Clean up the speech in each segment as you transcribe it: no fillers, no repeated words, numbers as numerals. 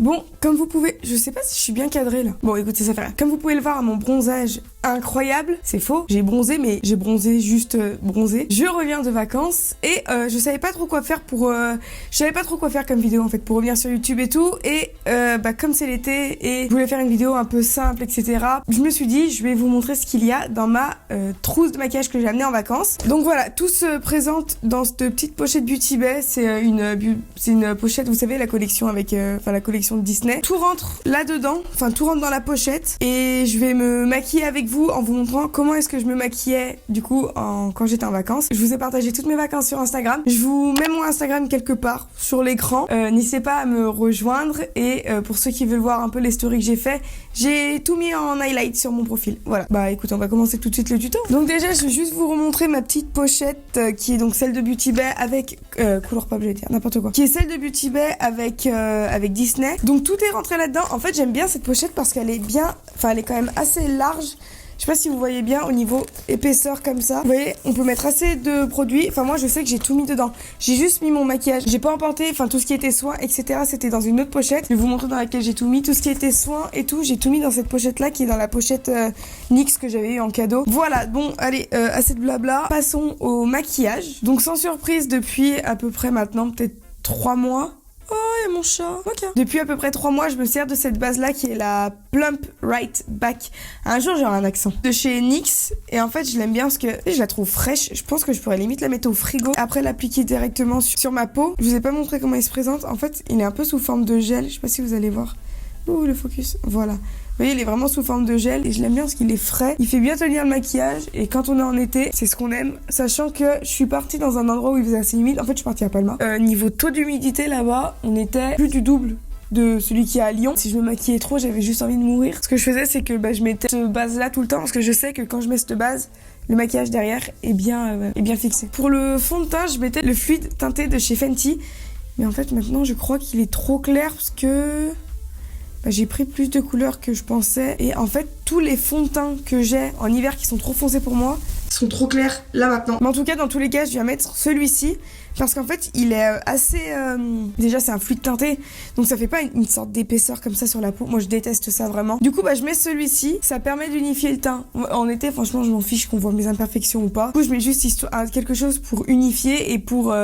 Bon, comme vous pouvez... Je sais pas si je suis bien cadrée là. Bon, écoutez, ça fait rien. Comme vous pouvez le voir, mon bronzage incroyable. C'est faux. J'ai bronzé, mais j'ai bronzé juste bronzé. Je reviens de vacances et je savais pas trop quoi faire pour... Je savais pas trop quoi faire comme vidéo en fait pour revenir sur YouTube et tout. Et comme c'est l'été et je voulais faire une vidéo un peu simple, etc. Je me suis dit, je vais vous montrer ce qu'il y a dans ma trousse de maquillage que j'ai amenée en vacances. Donc voilà, tout se présente dans cette petite pochette Beauty Bay. C'est une pochette, vous savez, la collection avec... la collection de Disney. Tout rentre là-dedans, enfin tout rentre dans la pochette et je vais me maquiller avec vous en vous montrant comment est-ce que je me maquillais du coup quand j'étais en vacances. Je vous ai partagé toutes mes vacances sur Instagram. Je vous mets mon Instagram quelque part sur l'écran. N'hésitez pas à me rejoindre et pour ceux qui veulent voir un peu les stories que j'ai fait, j'ai tout mis en highlight sur mon profil. Voilà. Bah écoute, on va commencer tout de suite le tuto. Donc déjà, je vais juste vous remontrer ma petite pochette qui est donc celle de Beauty Bay avec couleur pop, je vais dire n'importe quoi. Qui est celle de Beauty Bay avec Disney. Donc tout est rentré là-dedans. En fait, j'aime bien cette pochette parce qu'elle est bien, elle est quand même assez large. Je sais pas si vous voyez bien au niveau épaisseur comme ça. Vous voyez, on peut mettre assez de produits. Enfin, moi, je sais que j'ai tout mis dedans. J'ai juste mis mon maquillage. J'ai pas emporté, tout ce qui était soins, etc. C'était dans une autre pochette. Je vais vous montrer dans laquelle j'ai tout mis. Tout ce qui était soins et tout, j'ai tout mis dans cette pochette-là qui est dans la pochette NYX que j'avais eu en cadeau. Voilà, bon, allez, assez de blabla. Passons au maquillage. Donc, sans surprise, depuis à peu près maintenant, peut-être 3 mois. Oh, il y a mon chat. Ok. Depuis à peu près 3 mois, je me sers de cette base-là qui est la Plump Right Back. Un jour, j'aurai un accent. De chez NYX. Et en fait, je l'aime bien parce que je la trouve fraîche. Je pense que je pourrais limite la mettre au frigo. Après, l'appliquer directement sur ma peau. Je vous ai pas montré comment il se présente. En fait, il est un peu sous forme de gel. Je sais pas si vous allez voir. Ouh, le focus. Voilà. Vous voyez, il est vraiment sous forme de gel et je l'aime bien parce qu'il est frais. Il fait bien tenir le maquillage et quand on est en été, c'est ce qu'on aime. Sachant que je suis partie dans un endroit où il faisait assez humide. En fait, je suis partie à Palma. Niveau taux d'humidité là-bas, on était plus du double de celui qui est à Lyon. Si je me maquillais trop, j'avais juste envie de mourir. Ce que je faisais, c'est que je mettais cette base-là tout le temps parce que je sais que quand je mets cette base, le maquillage derrière est bien fixé. Pour le fond de teint, je mettais le fluide teinté de chez Fenty. Mais en fait, maintenant, je crois qu'il est trop clair parce que... j'ai pris plus de couleurs que je pensais et en fait tous les fonds de teint que j'ai en hiver qui sont trop foncés pour moi sont trop clairs là maintenant. Mais en tout cas dans tous les cas je viens mettre celui-ci parce qu'en fait il est assez... Déjà c'est un fluide teinté donc ça fait pas une sorte d'épaisseur comme ça sur la peau. Moi je déteste ça vraiment. Du coup je mets celui-ci, ça permet d'unifier le teint. En été franchement je m'en fiche qu'on voit mes imperfections ou pas. Du coup je mets juste quelque chose pour unifier et pour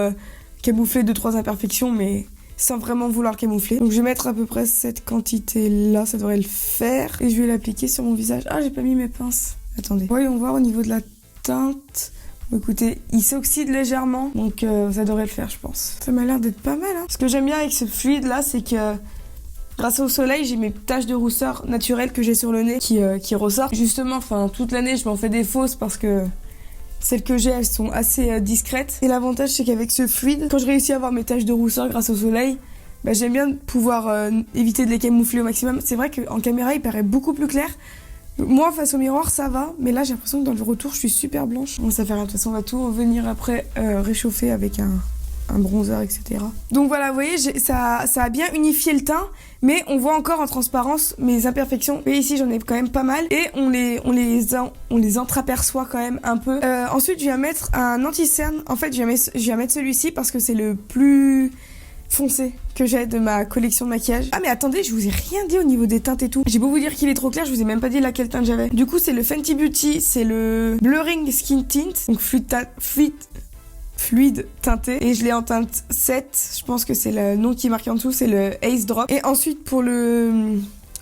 camoufler 2-3 imperfections mais... sans vraiment vouloir camoufler. Donc je vais mettre à peu près cette quantité là, ça devrait le faire. Et je vais l'appliquer sur mon visage. Ah, j'ai pas mis mes pinces. Attendez. Voyons voir au niveau de la teinte. Bon, écoutez, il s'oxyde légèrement, donc ça devrait le faire je pense. Ça m'a l'air d'être pas mal. Ce que j'aime bien avec ce fluide là, c'est que grâce au soleil, j'ai mes taches de rousseur naturelles que j'ai sur le nez qui ressortent. Justement, toute l'année je m'en fais des fausses parce que... celles que j'ai, elles sont assez discrètes. Et l'avantage, c'est qu'avec ce fluide, quand je réussis à avoir mes taches de rousseur grâce au soleil, j'aime bien pouvoir éviter de les camoufler au maximum. C'est vrai qu'en caméra, il paraît beaucoup plus clair. Moi, face au miroir, ça va. Mais là, j'ai l'impression que dans le retour, je suis super blanche. Bon, ça fait rien. De toute façon, on va tout revenir après réchauffer avec un bronzer, etc. Donc voilà, vous voyez, ça a bien unifié le teint, mais on voit encore en transparence mes imperfections. Vous voyez ici, j'en ai quand même pas mal, et on les entreaperçoit quand même un peu. Ensuite, je viens mettre un anti-cerne. En fait, je viens mettre celui-ci parce que c'est le plus foncé que j'ai de ma collection de maquillage. Ah mais attendez, je vous ai rien dit au niveau des teintes et tout. J'ai beau vous dire qu'il est trop clair, je vous ai même pas dit laquelle teinte j'avais. Du coup, c'est le Fenty Beauty, c'est le Blurring Skin Tint, donc fluide teinté et je l'ai en teinte 7. Je pense que c'est le nom qui est marqué en dessous, c'est le Ace Drop. Et ensuite pour le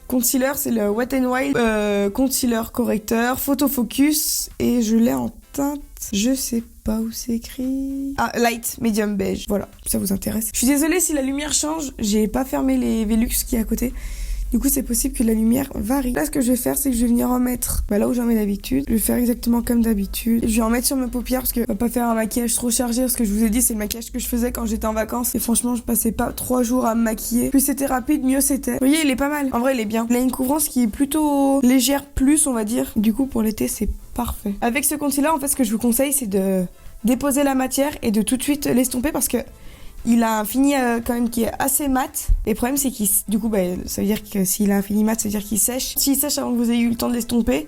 concealer, c'est le Wet n Wild Concealer Correcteur Photo Focus et je l'ai en teinte, je sais pas où c'est écrit. Ah, light medium beige. Voilà, ça vous intéresse. Je suis désolée si la lumière change, j'ai pas fermé les Velux qui est à côté. Du coup, c'est possible que la lumière varie. Là, ce que je vais faire, c'est que je vais venir en mettre là où j'en mets d'habitude. Je vais faire exactement comme d'habitude. Je vais en mettre sur mes paupières parce que je vais pas faire un maquillage trop chargé. Parce que je vous ai dit, c'est le maquillage que je faisais quand j'étais en vacances. Et franchement, je passais pas 3 jours à me maquiller. Plus c'était rapide, mieux c'était. Vous voyez, il est pas mal. En vrai, il est bien. Il a une couvrance qui est plutôt légère plus, on va dire. Du coup, pour l'été, c'est parfait. Avec ce concealer, en fait, ce que je vous conseille, c'est de déposer la matière et de tout de suite l'estomper parce que il a un fini quand même qui est assez mat. Et le problème c'est qu'il... Du coup, ça veut dire que s'il a un fini mat, ça veut dire qu'il sèche. S'il sèche avant que vous ayez eu le temps de l'estomper,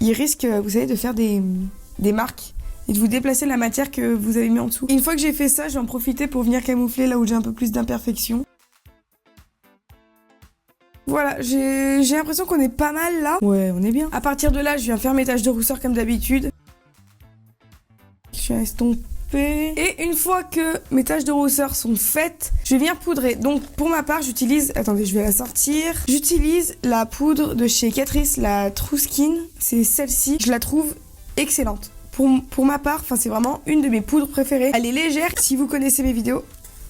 il risque, vous savez, de faire des marques et de vous déplacer la matière que vous avez mis en dessous. Et une fois que j'ai fait ça, je vais en profiter pour venir camoufler là où j'ai un peu plus d'imperfections. Voilà, j'ai l'impression qu'on est pas mal là. Ouais, on est bien. À partir de là, je viens faire mes taches de rousseur comme d'habitude. Je viens estomper. Et une fois que mes taches de rousseur sont faites, je viens poudrer. Donc pour ma part, j'utilise... Attendez, je vais la sortir. J'utilise la poudre de chez Catrice, la True Skin. C'est celle-ci. Je la trouve excellente. Pour ma part, c'est vraiment une de mes poudres préférées. Elle est légère. Si vous connaissez mes vidéos...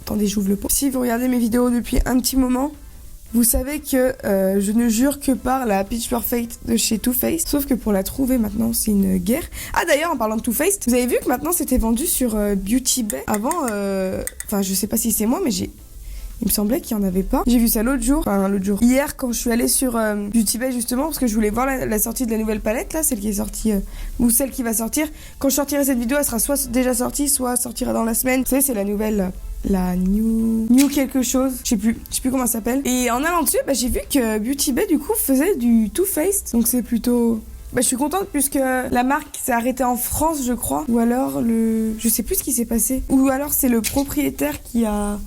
Attendez, j'ouvre le pot. Si vous regardez mes vidéos depuis un petit moment... Vous savez que je ne jure que par la Pitch Perfect de chez Too Faced. Sauf que pour la trouver maintenant, c'est une guerre. Ah d'ailleurs, en parlant de Too Faced, vous avez vu que maintenant c'était vendu sur Beauty Bay. Avant, je sais pas si c'est moi, mais il me semblait qu'il y en avait pas. J'ai vu ça l'autre jour. Hier, quand je suis allée sur Beauty Bay justement, parce que je voulais voir la sortie de la nouvelle palette, là, celle qui est sortie, ou celle qui va sortir. Quand je sortirai cette vidéo, elle sera soit déjà sortie, soit sortira dans la semaine. Vous savez, c'est la nouvelle... La new quelque chose, je sais plus comment ça s'appelle. Et en allant dessus, j'ai vu que Beauty Bay du coup faisait du Too Faced. Donc c'est plutôt... je suis contente puisque la marque s'est arrêtée en France, je crois. Ou alors je sais plus ce qui s'est passé. Ou alors c'est le propriétaire qui a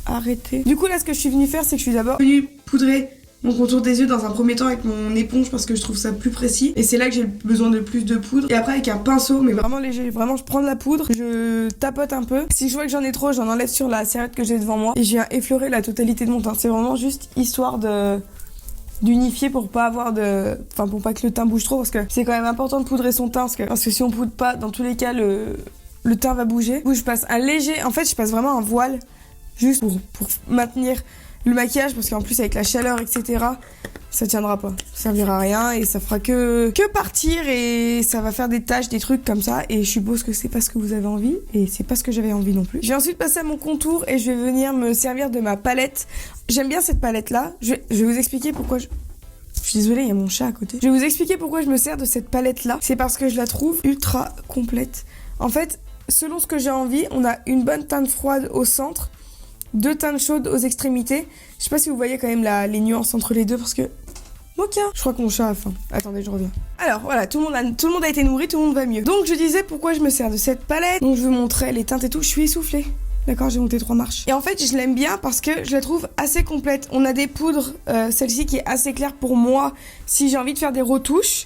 arrêté. Du coup là, ce que je suis venue faire, c'est que je suis d'abord venue poudrer mon contour des yeux dans un premier temps avec mon éponge parce que je trouve ça plus précis. Et c'est là que j'ai besoin de plus de poudre. Et après avec un pinceau, mais vraiment léger. Vraiment, je prends de la poudre, je tapote un peu. Si je vois que j'en ai trop, j'en enlève sur la serviette que j'ai devant moi. Et je viens effleurer la totalité de mon teint. C'est vraiment juste histoire d'unifier pour pas avoir pour pas que le teint bouge trop. Parce que c'est quand même important de poudrer son teint. Parce que si on poudre pas, dans tous les cas, le teint va bouger. Du coup, je passe un léger... En fait, je passe vraiment un voile juste pour maintenir... le maquillage, parce qu'en plus avec la chaleur etc, ça tiendra pas, ça servira à rien et ça fera que partir et ça va faire des taches, des trucs comme ça. Et je suppose que c'est pas ce que vous avez envie et c'est pas ce que j'avais envie non plus. Je vais ensuite passer à mon contour et je vais venir me servir de ma palette. J'aime bien cette palette là. Je vais vous expliquer pourquoi je suis désolée, il y a mon chat à côté. Je vais vous expliquer pourquoi je me sers de cette palette là. C'est parce que je la trouve ultra complète. En fait, selon ce que j'ai envie, on a une bonne teinte froide au centre, 2 teintes chaudes aux extrémités. Je sais pas si vous voyez quand même les nuances entre les deux parce que... Mocha, je crois que mon chat a faim. Attendez, je reviens. Alors voilà, tout le monde a été nourri, tout le monde va mieux. Donc je disais pourquoi je me sers de cette palette. Donc je vous montrer les teintes et tout. Je suis essoufflée. D'accord, j'ai monté 3 marches. Et en fait, je l'aime bien parce que je la trouve assez complète. On a des poudres, celle-ci qui est assez claire pour moi si j'ai envie de faire des retouches.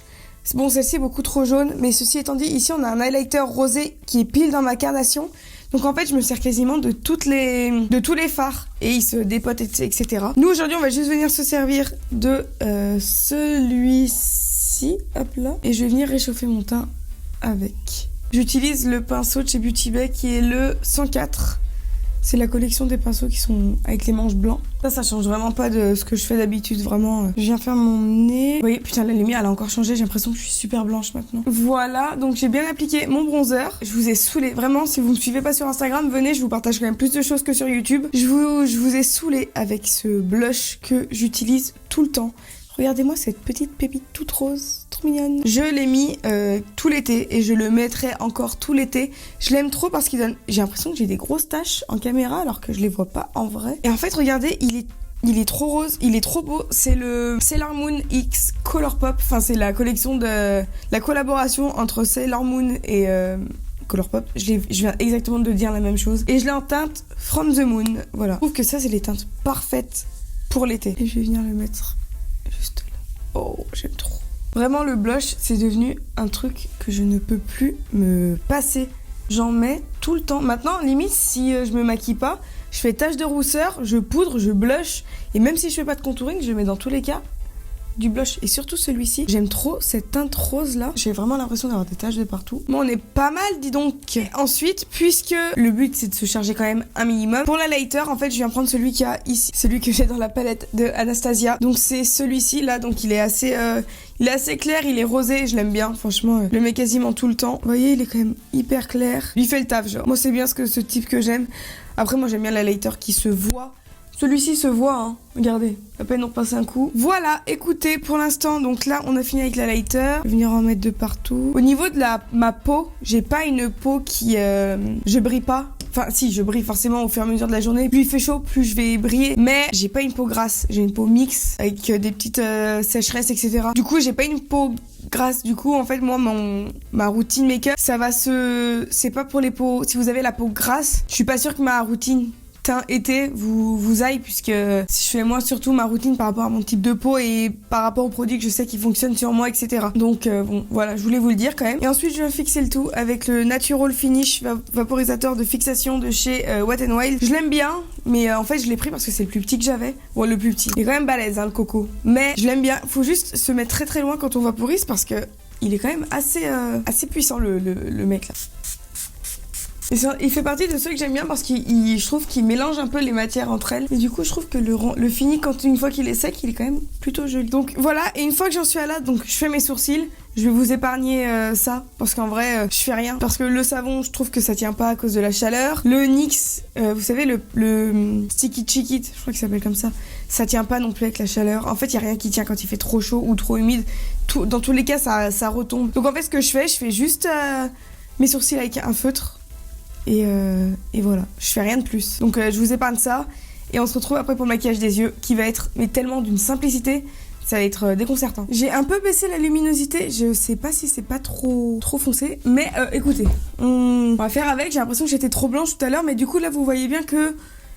Bon, celle-ci est beaucoup trop jaune, mais ceci étant dit, ici on a un highlighter rosé qui est pile dans ma carnation. Donc en fait, je me sers quasiment de tous les fards et ils se dépotent, etc. Nous aujourd'hui, on va juste venir se servir de celui-ci, hop là, et je vais venir réchauffer mon teint avec. J'utilise le pinceau de chez Beauty Bay qui est le 104. C'est la collection des pinceaux qui sont avec les manches blancs. Ça change vraiment pas de ce que je fais d'habitude, vraiment. Je viens faire mon nez. Vous voyez, putain, la lumière, elle a encore changé. J'ai l'impression que je suis super blanche maintenant. Voilà, donc j'ai bien appliqué mon bronzer. Je vous ai saoulé. Vraiment, si vous me suivez pas sur Instagram, venez, je vous partage quand même plus de choses que sur YouTube. Je vous ai saoulé avec ce blush que j'utilise tout le temps. Regardez-moi cette petite pépite toute rose, trop mignonne. Je l'ai mis tout l'été et je le mettrai encore tout l'été. Je l'aime trop parce qu'il donne... J'ai l'impression que j'ai des grosses taches en caméra alors que je les vois pas en vrai. Et en fait, regardez, il est trop rose, il est trop beau. C'est le Sailor Moon X Colourpop. Enfin, c'est la collection de... La collaboration entre Sailor Moon et... Colourpop, je viens exactement de dire la même chose. Et je l'ai en teinte From the Moon. Voilà. Je trouve que ça, c'est les teintes parfaites pour l'été. Et je vais venir le mettre juste là. Oh, j'aime trop. Vraiment, le blush, c'est devenu un truc que je ne peux plus me passer. J'en mets tout le temps. Maintenant, limite, si je me maquille pas, je fais tache de rousseur, je poudre, je blush. Et même si je fais pas de contouring, je mets dans tous les cas du blush. Et surtout celui-ci. J'aime trop cette teinte rose là. J'ai vraiment l'impression d'avoir des taches de partout. Bon, on est pas mal, dis donc. Et ensuite, puisque le but c'est de se charger quand même un minimum, pour l'highlighter, en fait, je viens prendre celui qu'il y a ici. Celui que j'ai dans la palette de Anastasia. Donc c'est celui-ci là. Donc il est assez clair, il est rosé. Je l'aime bien, franchement. Je le mets quasiment tout le temps. Vous voyez, il est quand même hyper clair. Il fait le taf, genre. Moi, c'est bien ce type que j'aime. Après, moi, j'aime bien l'highlighter qui se voit. Celui-ci se voit, hein. Regardez, à peine on repasse un coup. Voilà, écoutez, pour l'instant, donc là, on a fini avec l'highlighter. Je vais venir en mettre de partout. Au niveau de ma peau, j'ai pas une peau qui... je brille pas. Enfin, si, je brille forcément au fur et à mesure de la journée. Plus il fait chaud, plus je vais briller. Mais j'ai pas une peau grasse. J'ai une peau mixte avec des petites sécheresses, etc. Du coup, j'ai pas une peau grasse. Du coup, en fait, moi, ma routine make-up, ça va se... C'est pas pour les peaux... Si vous avez la peau grasse, je suis pas sûre que ma routine teint été vous aille, puisque je fais moi surtout ma routine par rapport à mon type de peau et par rapport aux produits que je sais qui fonctionnent sur moi, etc. Donc bon, voilà, je voulais vous le dire quand même. Et ensuite, je viens fixer le tout avec le Natural Finish vaporisateur de fixation de chez Wet n Wild. Je l'aime bien, mais en fait, je l'ai pris parce que c'est le plus petit que j'avais. Bon, le plus petit. Il est quand même balèze, hein, le coco. Mais je l'aime bien. Faut juste se mettre très très loin quand on vaporise parce que il est quand même assez puissant, le mec là. Et il fait partie de ceux que j'aime bien parce je trouve qu'il mélange un peu les matières entre elles. Et du coup, je trouve que le fini, une fois qu'il est sec, il est quand même plutôt joli. Donc voilà, et une fois que j'en suis à là, donc je fais mes sourcils. Je vais vous épargner ça, parce qu'en vrai, je fais rien. Parce que le savon, je trouve que ça tient pas à cause de la chaleur. Le NYX, vous savez, le Sticky Chiquit, je crois qu'il s'appelle comme ça tient pas non plus avec la chaleur. En fait, il y a rien qui tient quand il fait trop chaud ou trop humide. Dans tous les cas, ça retombe. Donc en fait, ce que je fais juste mes sourcils avec un feutre. Et voilà, je fais rien de plus. Donc je vous épargne ça. Et on se retrouve après pour le maquillage des yeux, qui va être mais tellement d'une simplicité. Ça va être déconcertant. J'ai un peu baissé la luminosité. Je sais pas si c'est pas trop foncé. Mais écoutez, on va faire avec. J'ai l'impression que j'étais trop blanche tout à l'heure. Mais du coup, là, vous voyez bien que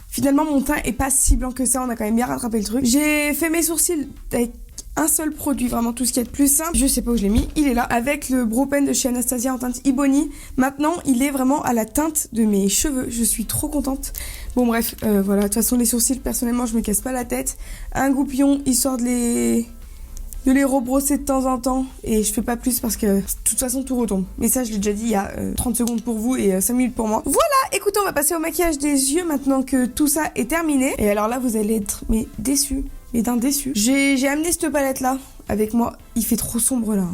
finalement, mon teint est pas si blanc que ça. On a quand même bien rattrapé le truc. J'ai fait mes sourcils avec un seul produit, vraiment tout ce qui est de plus simple. Je sais pas où je l'ai mis. Il est là, avec le Brow Pen de chez Anastasia en teinte Ebony. Maintenant, il est vraiment à la teinte de mes cheveux. Je suis trop contente. Bon bref, voilà, de toute façon les sourcils, personnellement, je me casse pas la tête. Un goupillon, histoire de les rebrosser de temps en temps. Et je fais pas plus parce que de toute façon tout retombe. Mais ça, je l'ai déjà dit il y a 30 secondes pour vous et 5 minutes pour moi. Voilà, écoutez, on va passer au maquillage des yeux maintenant que tout ça est terminé. Et alors là, vous allez être déçus. Mais d'un déçu. J'ai amené cette palette là avec moi. Il fait trop sombre là.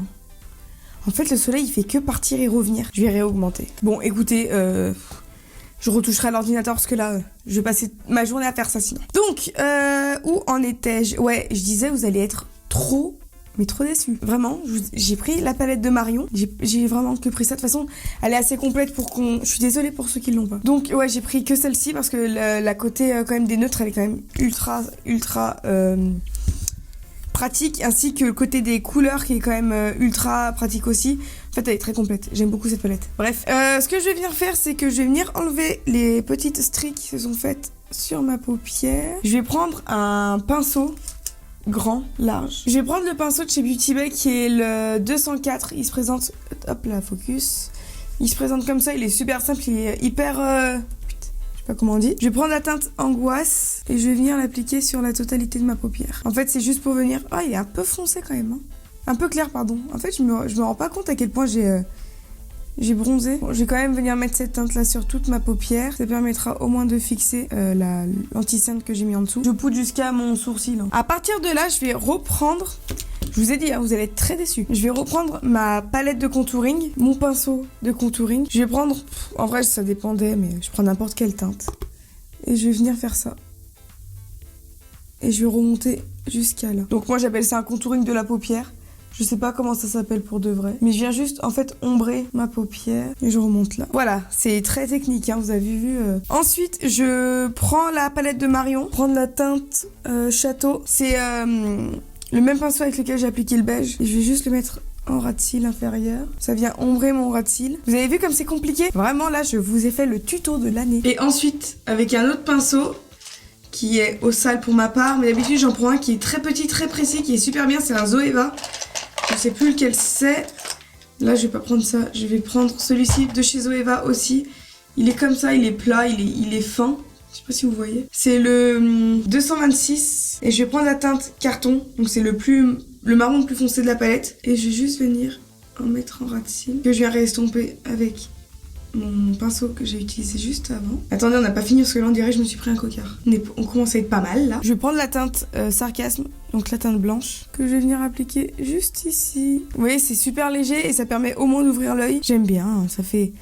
En fait, le soleil, il fait que partir et revenir. Je vais réaugmenter. Bon, écoutez, je retoucherai à l'ordinateur parce que là, je vais passer ma journée à faire ça sinon. Donc, où en étais-je? Ouais, je disais, vous allez être trop déçus. Vraiment, j'ai pris la palette de Marion. J'ai vraiment que pris ça. De toute façon, elle est assez complète pour qu'on... Je suis désolée pour ceux qui l'ont pas. Donc, ouais, j'ai pris que celle-ci parce que la côté quand même des neutres, elle est quand même ultra pratique. Ainsi que le côté des couleurs qui est quand même ultra pratique aussi. En fait, elle est très complète. J'aime beaucoup cette palette. Bref, ce que je vais venir faire, c'est que je vais venir enlever les petites stries qui se sont faites sur ma paupière. Je vais prendre un pinceau grand, large. Je vais prendre le pinceau de chez Beauty Bay qui est le 204. Il se présente... Hop là, focus. Il se présente comme ça, il est super simple, il est hyper... Je sais pas comment on dit. Je vais prendre la teinte Angoisse et je vais venir l'appliquer sur la totalité de ma paupière. En fait, c'est juste pour venir... Oh, il est un peu foncé quand même. Hein. Un peu clair, pardon. En fait, je me rends pas compte à quel point j'ai bronzé. Bon, je vais quand même venir mettre cette teinte là sur toute ma paupière. Ça permettra au moins de fixer l'anti-cerne que j'ai mis en dessous. Je poudre jusqu'à mon sourcil. Hein. À partir de là, je vais reprendre... Je vous ai dit, hein, vous allez être très déçus. Je vais reprendre ma palette de contouring, mon pinceau de contouring. Je vais prendre... En vrai, ça dépendait, mais je prends n'importe quelle teinte. Et je vais venir faire ça. Et je vais remonter jusqu'à là. Donc moi, j'appelle ça un contouring de la paupière. Je sais pas comment ça s'appelle pour de vrai. Mais je viens juste, en fait, ombrer ma paupière. Et je remonte là. Voilà, c'est très technique, hein, vous avez vu. Ensuite, je prends la palette de Marion. Prendre la teinte Château. C'est le même pinceau avec lequel j'ai appliqué le beige. Et je vais juste le mettre en ras de cils inférieur. Ça vient ombrer mon ras de cils. Vous avez vu comme c'est compliqué? Vraiment, là, je vous ai fait le tuto de l'année. Et ensuite, avec un autre pinceau... qui est au sale pour ma part, mais d'habitude j'en prends un qui est très petit, très précis, qui est super bien, c'est un Zoeva. Je sais plus lequel c'est. Là je vais pas prendre ça, je vais prendre celui-ci de chez Zoeva aussi. Il est comme ça, il est plat, il est fin. Je sais pas si vous voyez. C'est le 226 et je vais prendre la teinte carton, donc c'est le marron le plus foncé de la palette. Et je vais juste venir en mettre en ras de cils, que je viens réestomper avec mon pinceau que j'ai utilisé juste avant. Attendez, on n'a pas fini parce que là on dirait que je me suis pris un cocard. On commence à être pas mal là. Je vais prendre la teinte Sarcasme, donc la teinte blanche, que je vais venir appliquer juste ici. Vous voyez, c'est super léger et ça permet au moins d'ouvrir l'œil. J'aime bien, hein, ça fait...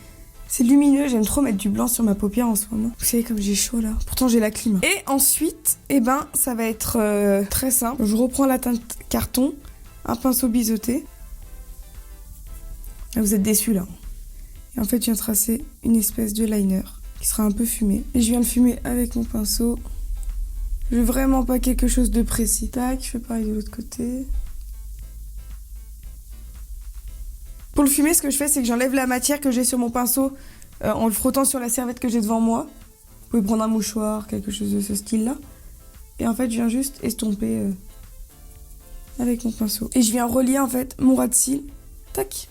C'est lumineux, j'aime trop mettre du blanc sur ma paupière en ce moment. Vous savez comme j'ai chaud là. Pourtant j'ai la clim. Et ensuite, ça va être très simple. Je reprends la teinte carton, un pinceau biseauté. Là, vous êtes déçus là. Et en fait, je viens tracer une espèce de liner qui sera un peu fumé. Et je viens le fumer avec mon pinceau. Je veux vraiment pas quelque chose de précis. Tac, je fais pareil de l'autre côté. Pour le fumer, ce que je fais, c'est que j'enlève la matière que j'ai sur mon pinceau en le frottant sur la serviette que j'ai devant moi. pouvez prendre un mouchoir, quelque chose de ce style-là. Et en fait, je viens juste estomper avec mon pinceau. Et je viens relier en fait mon ras de cils. Tac.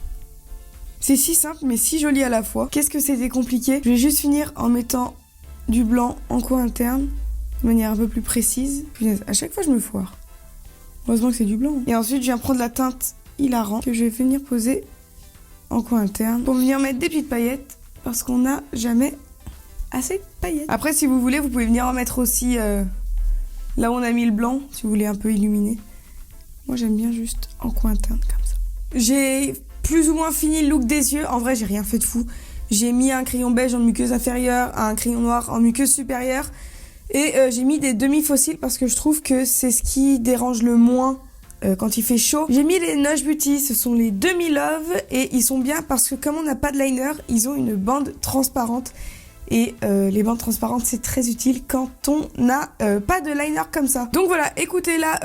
C'est si simple mais si joli à la fois. Qu'est-ce que c'était compliqué? Je vais juste finir en mettant du blanc en coin interne de manière un peu plus précise. Punaise, à chaque fois je me foire. Heureusement que c'est du blanc. Et ensuite je viens prendre la teinte hilarant que je vais venir poser en coin interne pour venir mettre des petites paillettes parce qu'on n'a jamais assez de paillettes. Après si vous voulez vous pouvez venir en mettre aussi là où on a mis le blanc si vous voulez un peu illuminer. Moi j'aime bien juste en coin interne comme ça. J'ai plus ou moins fini le look des yeux. En vrai j'ai rien fait de fou. J'ai mis un crayon beige en muqueuse inférieure, un crayon noir en muqueuse supérieure et j'ai mis des demi-fossiles parce que je trouve que c'est ce qui dérange le moins quand il fait chaud. J'ai mis les Noche Beauty, ce sont les demi-love et ils sont bien parce que comme on n'a pas de liner, ils ont une bande transparente et les bandes transparentes c'est très utile quand on n'a pas de liner comme ça. Donc voilà, écoutez là,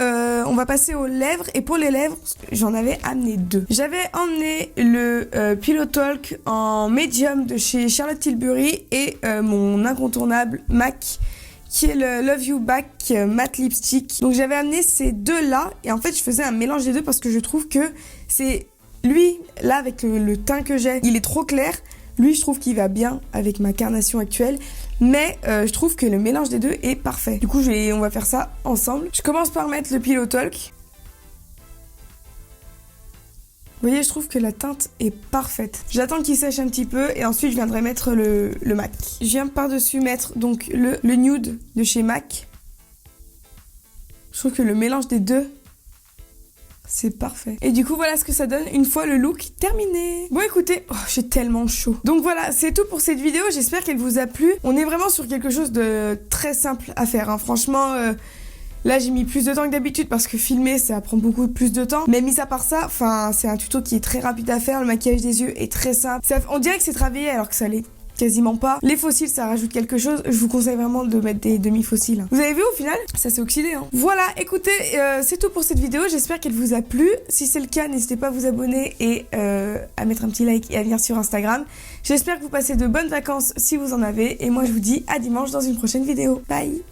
on va passer aux lèvres et pour les lèvres, j'en avais amené deux. J'avais emmené le Pillow Talk en medium de chez Charlotte Tilbury et mon incontournable MAC qui est le Love You Back matte lipstick. Donc j'avais amené ces deux-là et en fait je faisais un mélange des deux parce que je trouve que c'est lui, là avec le teint que j'ai, il est trop clair. Lui, je trouve qu'il va bien avec ma carnation actuelle, mais je trouve que le mélange des deux est parfait. Du coup, on va faire ça ensemble. Je commence par mettre le Pillow Talk. Vous voyez, je trouve que la teinte est parfaite. J'attends qu'il sèche un petit peu et ensuite je viendrai mettre le MAC. Je viens par-dessus mettre donc le nude de chez MAC. Je trouve que le mélange des deux, c'est parfait. Et du coup, voilà ce que ça donne une fois le look terminé. Bon, écoutez, j'ai tellement chaud. Donc voilà, c'est tout pour cette vidéo. J'espère qu'elle vous a plu. On est vraiment sur quelque chose de très simple à faire, hein. Franchement, là, j'ai mis plus de temps que d'habitude parce que filmer, ça prend beaucoup plus de temps. Mais mis à part ça, c'est un tuto qui est très rapide à faire. Le maquillage des yeux est très simple. On dirait que c'est travaillé alors que ça l'est quasiment pas. Les fossiles, ça rajoute quelque chose. Je vous conseille vraiment de mettre des demi-fossiles, hein. Vous avez vu au final, ça s'est oxydé, hein. Voilà, écoutez, c'est tout pour cette vidéo. J'espère qu'elle vous a plu. Si c'est le cas, n'hésitez pas à vous abonner et à mettre un petit like et à venir sur Instagram. J'espère que vous passez de bonnes vacances si vous en avez. Et moi, je vous dis à dimanche dans une prochaine vidéo. Bye!